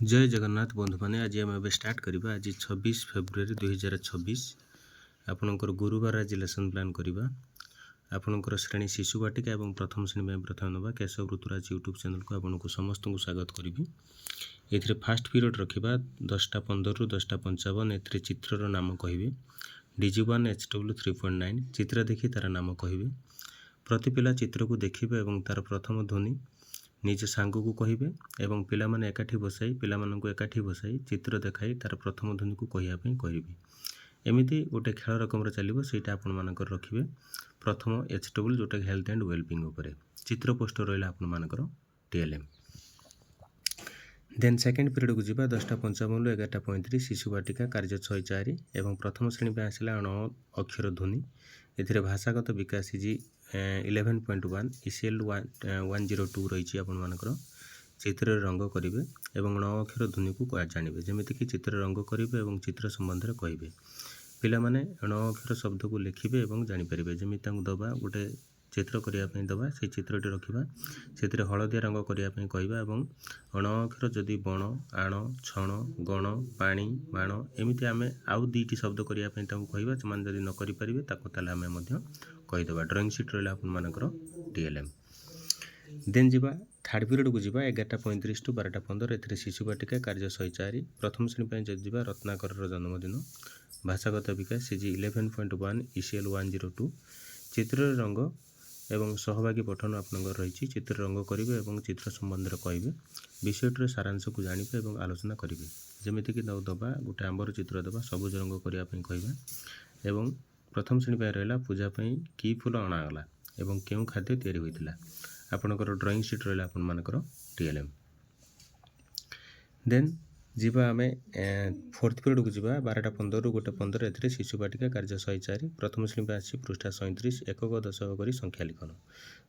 जय जगन्नाथ बंधु मैंने आज आम ए स्टार्ट करवा आज 26 फेब्रुआरी 2026 आपणकर गुरुवार आज लेसन प्लान करवा आपणकर श्रेणी शिशु बाटिका और प्रथम श्रेणी में प्रथम नवा केशव ऋतुराज यूट्यूब चैनल को आपको समस्त को स्वागत करी ए फास्ट पीरियड रखा 10:15 रु 10:55 ए चित्रर नाम कहे DG1 HW 3.9 चित्र देखी तार नाम कहे प्रति पिला चित्र को देखिए और तार प्रथम ध्वनि निज सांग को कहे और पिला माने एकाठी बसाई पिला मानक एकाठी बसाई चित्र देखाई तार प्रथम ध्वनि को कहवाई कहि एमती गोटे खेल रकम चलो सहीटा आपण मानकर रखिए प्रथम HW जोटा हेल्थ एंड वेलबिंग उपर चित्र पोस्टर रहा आपण मानकर TLM देन सेकेंड पीरियड को जीवा 10:55 रु 11:35 शिशु बाटिका कार्य 6:4 एवं प्रथम श्रेणी पे आसला अण अक्षर ध्वनि ए भाषागत विकास जी 11.1 ECL 102 रही आपण मानकर चित्र रंग करेंगे और अण अक्षर ध्वनि को जानवे जमीक चित्र रंग करेंगे और चित्र संबंध में कहे पिला माने अण अक्षर शब्द को लिखिए और जानीपर जमी दबा गोटे चित्र करने दबा से चित्रटी रखा से हलदिया रंग करने कहवा और अण अक्षर जदि बण आण छण गण पाणी बाण एमती आम आउ दुईटी शब्द करने कहवा से जदि न करें ताला आम कहीदे ड्रॉइंग सीट रहा आपर TLM देन जीवा थर्ड पीरियड को जीवा 11:35 टू 12:15 ए शिशु बाटिका कार्य 104 प्रथम श्रेणी जब जीवा रत्नाकर जन्मदिन भाषागत विकास CG 11.1 ECL 102 चित्र रंग एवं सहभागी पठन आपनकर रही चित्र रंग करेंगे और चित्र संबंध में कहे विषयटर सारांश को जानिबे और आलोचना करेंगे जमीक दबा गोटे आंबर चित्र दबा सबुज रंग करने कहवा और प्रथम श्रेणी रहा पूजापाई कि फूल अणागला और क्यों खाद्य तैयारी होता आपणकर ड्रॉइंग सीट रहा आपण मानकर TLM देन जीवा आम फोर्थ पीरियड को जीवा 12:15 रु 1:15 ए शिशु बाटिका कार्य 104 प्रथम श्रेणी आसी पृष्ठा 37 एकक दशक कर संख्या लिखन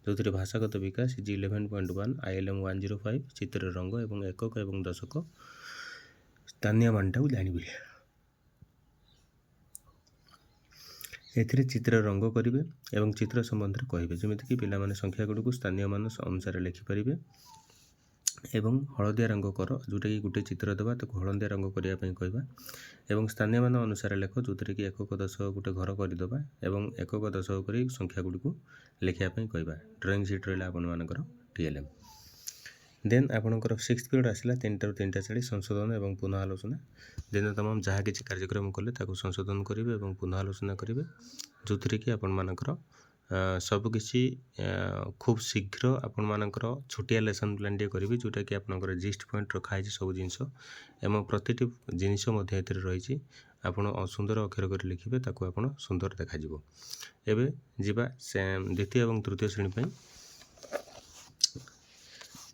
जो भाषागत विकास CG 11.1 ILM 105 चित्र रंग और एकक और दशक स्थानीय मानटा को जानवे चित्र रंग करेंगे और चित्र संबंध में कहे जमीक पिला संख्या गुड़ को स्थानीय मान अनुसार लिखिपारे एवं हलदिया रंग कर जोटा कि गोटे चित्र देवा तो हलदिया रंग करने कहवा और स्थानीय मान अनुसार लेख जो कि एकक दशक गोटे घर करदे और एकक दशक कर संख्या गुड़ को लिखापी कहवा ड्रॉइंग सीट रहा आपर TLM देन आपणकर सिक्स पीरियड आसला 3टा रु 3:40 संशोधन और पुनः आलोचना दिन तमाम जहाँ किसी कार्यक्रम कले संशोधन करेंगे और पुनः आलोचना करेंगे जो थी कि आपण मानकर सबकिछि खूब शीघ्र आपण मानकर छोटिया लेसन प्लान टे करेंगे जोटा कि आपनकर जिस्ट पॉइंट रखाई सब जिनस एवं प्रति जिनस रही आपण सुंदर अक्षर कर लिखिए ताकू आपण सुंदर देखा एबे जीवा द्वितीय और तृतीय श्रेणी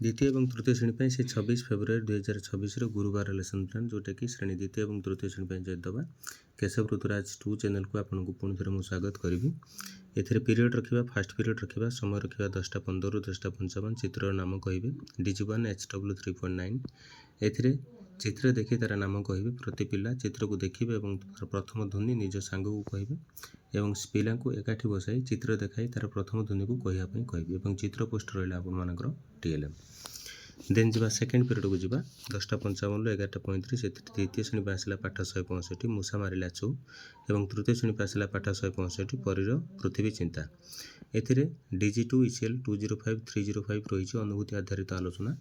द्वितीय और तृतीय श्रेणी से 26 फेब्रुआरी 2026 गुरुवार लेसन प्लान जोटा कि श्रेणी द्वितीय और तृतीय श्रेणी दबा केशव ऋतुराज 2 चैनल को आपको पुणी थे मुझे स्वागत करी ए पीरियड रखा फास्ट पीरियड रखा समय रखा 10:15 रु 10:55 चित्र नाम कहे DG1 HW 3.9 ए चित्र देखी तार नाम कहे प्रति पिला चित्र को देखिए और प्रथम ध्वनि निज सांग को कहे और पिला को एकाठी बसाई चित्र देखाई तार प्रथम ध्वनि को कहवाई कहे चित्र पोस्टर रहा आपर TLM देन जीवा सेकेंड पीरियड को जीवा 10:55 रु 11:35 द्वितीय श्रेणी आसला पाठ 165 मूषा मारिला चौ और तृतीय श्रेणी आसला पाठ 165 परीर पृथ्वी चिंता ए DG2 ECL 205 305 रही अनुभूति आधारित आलोचना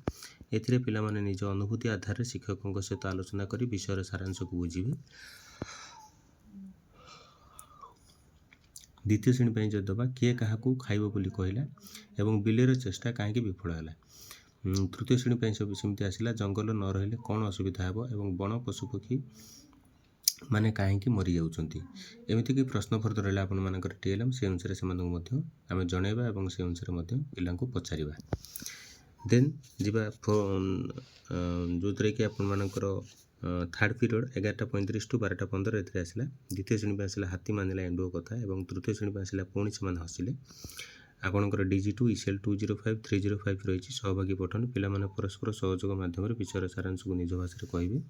ए पिला माने निज अनुभूति आधार शिक्षकों सहित आलोचना करी विषय सारांश को बुझे द्वितीय श्रेणी जो दबा किए क्या खाइब बोली कहला और बिलेर चेष्टा कहीं विफल है तृतीय श्रेणी सब सेमती आसला जंगल न रही कौन असुविधा हे और बण पशुपक्षी माने कहीं मरी जाउछंती एमती प्रश्न फर्द रहा आपण मानकर TLM से अनुसार से आम जनइबा और से अनुसार पिला पचारिबा देन जीवा जो कि आपण मानकर थर्ड पीरियड 11:35 टू 12:15 ए आसला द्वितीय श्रेणी आसला हाथी मानिला एंडुओ कथा और तृतीय श्रेणी आसला पुणी से हसिले आपणकर DG2 ECL 205 305 रही सहभागी पठन पिला परस्पर सहयोग मध्यम विषय सारांश को निज भाषा कहे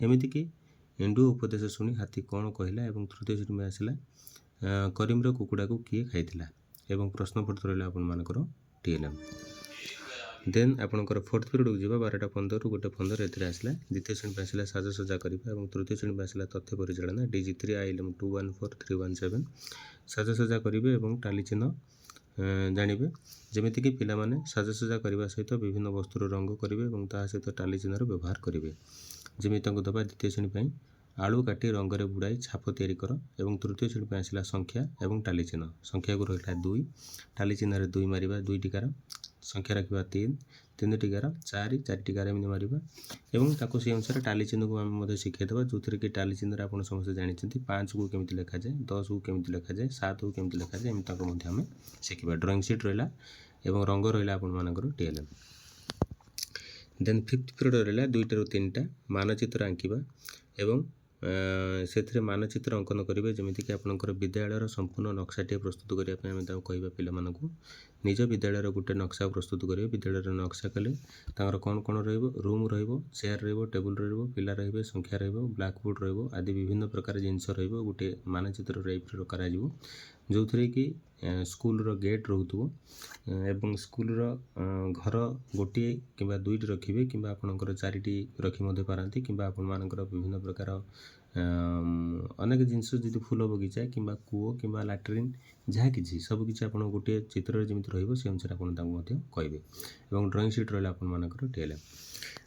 एमतीक एंडुओ उपदेश शुणी हाथी कौन कहला और तृतीय श्रेणी आसला करीमर कुकुड़ा को किए खाई और प्रश्न पत्र रहा आपण मानकर TLM देन आपणकर फोर्थ पीरियड को जीवा 12:15 ରୁ 1:15 एथिरे आसला द्वितीय श्रेणी आसला साजसज्जा करिबा एवं तृतीय श्रेणी आसला तथ्य परिचालना DG3 ILM 214317 साजसज्जा करिबे एवं टाली चिन्ह जानिबे जेमिति कि पिला माने साजसज्जा करिबा सहित विभिन्न वस्तुर रंग करिबे एवं ता सहित टाली चिन्हर व्यवहार करिबे जेमिति तांको दबा द्वितीय श्रेणी पई आलू काटी रंगरे बुड़ाई छाप तैयारी कर एवं तृतीय श्रेणी पे आसला संख्या एवं टाली चिन्ह संख्या को रहिला 2 टाली चिन्ह 2 मारिबा 2 टिकार संख्या रखिबा 3 टिकार 4 टिकार एमि मारिबा एवं ताको से अनुसार टाली चिन्ह को हम मध्ये सिखाइ देबा जोथरे कि टाली चिन्ह आपण समस्त जानिछंती 5 को केमिति लिखा जाय 10 को केमिति लिखा जाय 7 को केमिति लिखा जाय एमि ताको मध्ये हम सिखिबा ड्राइंग शीट रहला एवं रंग रहला आपण मानकर TLM देन फिफ्थ पीरियड रहला 2 टा 3 टा मानचित्र आंकिबा एवं से मानचित्र अंकन करेंगे जमीक कि आपंकर विद्यालय संपूर्ण नक्साटे प्रस्तुत करने आम कह पाला निज विद्यालय गोटे नक्शा प्रस्तुत करेंगे विद्यालय नक्शा कले कौन कौन रूम चेयर टेबुल पिला रे संख्या ब्लैक बोर्ड आदि विभिन्न प्रकार जिनस रोटे मानचित्र टाइप कर जो थे कि स्कूल गेट रोथो एवं स्कूल घर गोटे कि दुईटी रखिए कि आपंकर चारिटी रखी पारती कि विभिन्न प्रकार अनेक जिनस जी फूल बगीचा कि कूओ कि लैट्रिन जहाँ कि सबकि आप गोटे चित्र जमी रे अनुसार आप कहे और ड्राइंग शीट रहा आपर TLM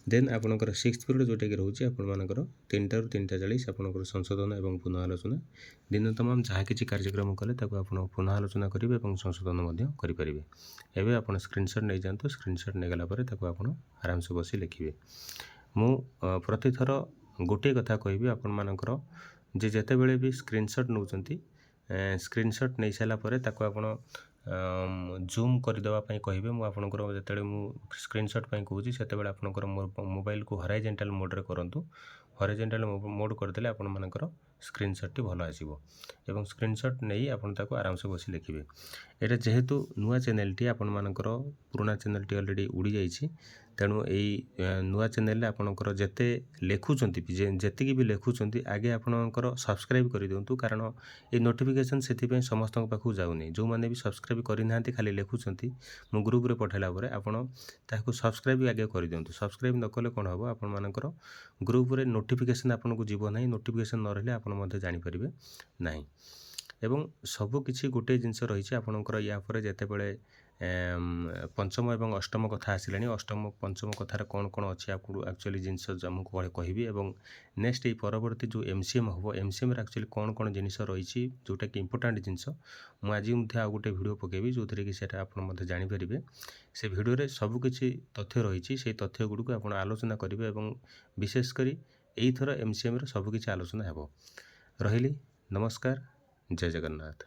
देन आपंकर सिक्स्थ पीरियड जोटा कि रोचे आपर 3टा ରୁ 3:40 आपंकर संशोधन और पुनः आलोचना दिन तमाम जहाँ कि कार्यक्रम कले आप पुनः आलोचना करेंगे और संशोधन करेंगे एवं आप स्क्रीनशॉट नहीं जातु स्क्रीनशॉट नहीं गलापर आप आराम से बस लिखे मु प्रति थर गोटे कथा कहि आपण मानकर जे जेते बेले भी स्क्रीनशॉट नौचंती स्क्रीनशॉट नहीं सारा पर ताको आपण जूम करदेवा कहे मुझे जो मु स्क्रीनशॉट कहूँ से आपंकर मोबाइल को हॉरिजॉन्टल मोड रे करंतु हॉरिजॉन्टल मोड करदेले आपण मानकर स्क्रीनशॉट टी भल आसीबो एवं स्क्रीनशॉट नहीं आपण ताको आराम से बसी लिखिबे एटा जेहेतु नुआ चैनल टी आपण मानकर पुराना चैनल टी ऑलरेडी उड़ी जाइछि तेणु यही नुआ चैनल आपणकर जेते लेखुचंती जेतिकी भी लेखुचंती आगे आपणकर सब्सक्राइब कर दियंतु कारण ये नोटिफिकेशन से समस्त पाखु जाउनी जो माने भी सब्सक्राइब करना खाली लेखुचंती मु ग्रुप रे पठाइला परे आपण ताको सब्सक्राइब आगे कर दियंतु सब्सक्राइब न कले कोन हबो आपण मानकर ग्रुप रे नोटिफिकेशन आपन को जीव नाही नोटिफिकेशन न रहले आपण मध्ये जानि परिबे नाही एवं सब किछि गोटे जिंस रहिछि आपणकर या पर जेते बेले पंचम एवं अष्टम कथा आसिलानी अष्टम पंचम कथार कौन कौन अच्छी आपको एक्चुअली जिनस मुझे कहबी एवं नेक्स्ट ये परवर्ती जो MCM हम MCM एक्चुअली कौन कौन जिनस रही जोटा कि इंपोर्टाट जिनस मुझे आज गोटे वीडियो पकेबी जो थी कि सेटा आप जानीपर से वीडियो रे सबकि तथ्य रही से तथ्य गुड़ आप आलोचना करेंगे और विशेषकर यही थर MCM सबकि आलोचना हो रही नमस्कार जय जगन्नाथ।